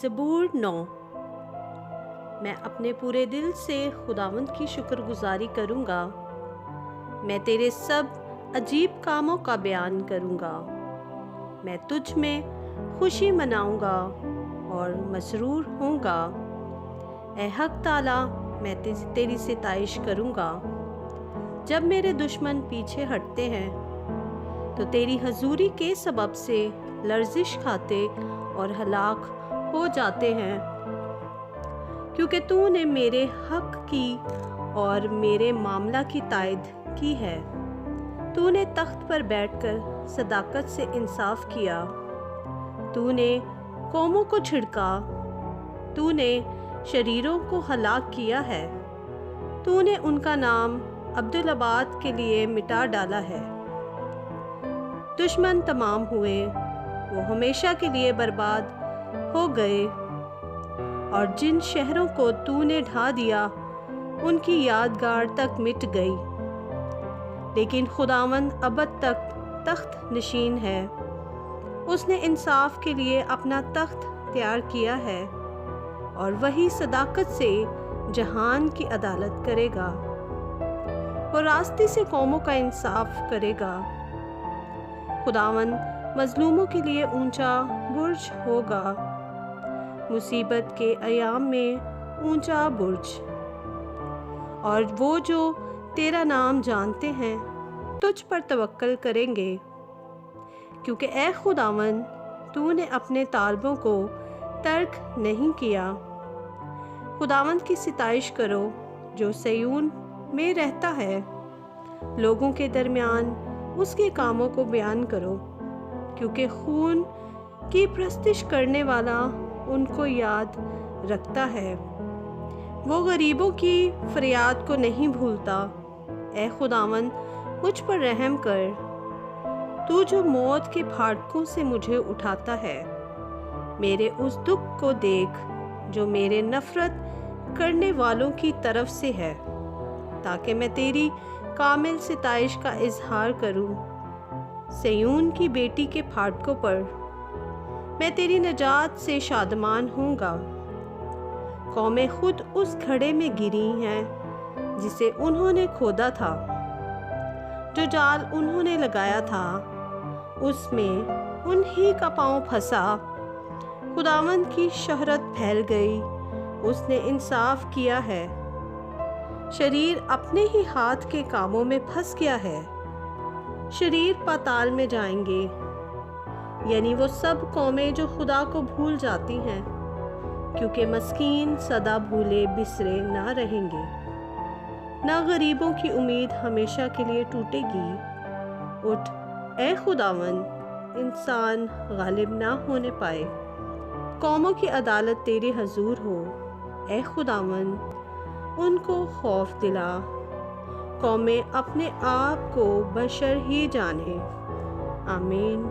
زبور 9۔ میں اپنے پورے دل سے خداوند کی شکر گزاری کروں گا۔ میں تیرے سب عجیب کاموں کا بیان کروں گا۔ میں تجھ میں خوشی مناؤں گا اور مسرور ہوں گا۔ اے حق تعالیٰ، میں تیری ستائش کروں گا۔ جب میرے دشمن پیچھے ہٹتے ہیں تو تیری حضوری کے سبب سے لرزش کھاتے اور ہلاک ہو جاتے ہیں، کیونکہ تو نے میرے حق کی اور میرے معاملہ کی تائید کی ہے۔ تو نے تخت پر بیٹھ کر صداقت سے انصاف کیا۔ تو نے قوموں کو چھڑکا، تو نے شریروں کو ہلاک کیا ہے۔ تو نے ان کا نام ابدالآباد کے لیے مٹا ڈالا ہے۔ دشمن تمام ہوئے، وہ ہمیشہ کے لیے برباد ہو گئے، اور جن شہروں کو تو نے ڈھا دیا ان کی یادگار تک مٹ گئی۔ لیکن خداوند ابد تک تخت نشین ہے۔ اس نے انصاف کے لیے اپنا تخت تیار کیا ہے، اور وہی صداقت سے جہان کی عدالت کرے گا۔ وہ راستے سے قوموں کا انصاف کرے گا۔ خداوند مظلوموں کے لیے اونچا برج ہوگا، مصیبت کے ایام میں اونچا برج۔ اور وہ جو تیرا نام جانتے ہیں تجھ پر توکل کریں گے، کیونکہ اے خداوند تو نے اپنے طالبوں کو ترک نہیں کیا۔ خداوند کی ستائش کرو جو صیون میں رہتا ہے۔ لوگوں کے درمیان اس کے کاموں کو بیان کرو، کیونکہ خون کی پرستش کرنے والا ان کو یاد رکھتا ہے۔ وہ غریبوں کی فریاد کو نہیں بھولتا۔ اے خداوند مجھ پر رحم کر، تو جو موت کے پھاٹکوں سے مجھے اٹھاتا ہے۔ میرے اس دکھ کو دیکھ جو میرے نفرت کرنے والوں کی طرف سے ہے، تاکہ میں تیری کامل ستائش کا اظہار کروں۔ سیون کی بیٹی کے پھاٹکوں پر میں تیری نجات سے شادمان ہوں گا۔ قومیں خود اس گھڑے میں گری ہیں جسے انہوں نے کھودا تھا، جو جال انہوں نے لگایا تھا اس میں انہی کا پاؤں پھنسا۔ خداوند کی شہرت پھیل گئی، اس نے انصاف کیا ہے۔ شریر اپنے ہی ہاتھ کے کاموں میں پھنس گیا ہے۔ شریر پاتال میں جائیں گے، یعنی وہ سب قومیں جو خدا کو بھول جاتی ہیں، کیونکہ مسکین سدا بھولے بسرے نہ رہیں گے، نہ غریبوں کی امید ہمیشہ کے لیے ٹوٹے گی۔ اٹھ اے خداوند، انسان غالب نہ ہونے پائے۔ قوموں کی عدالت تیرے حضور ہو۔ اے خداوند ان کو خوف دلا۔ قومیں اپنے آپ کو بشر ہی جانیں۔ آمین۔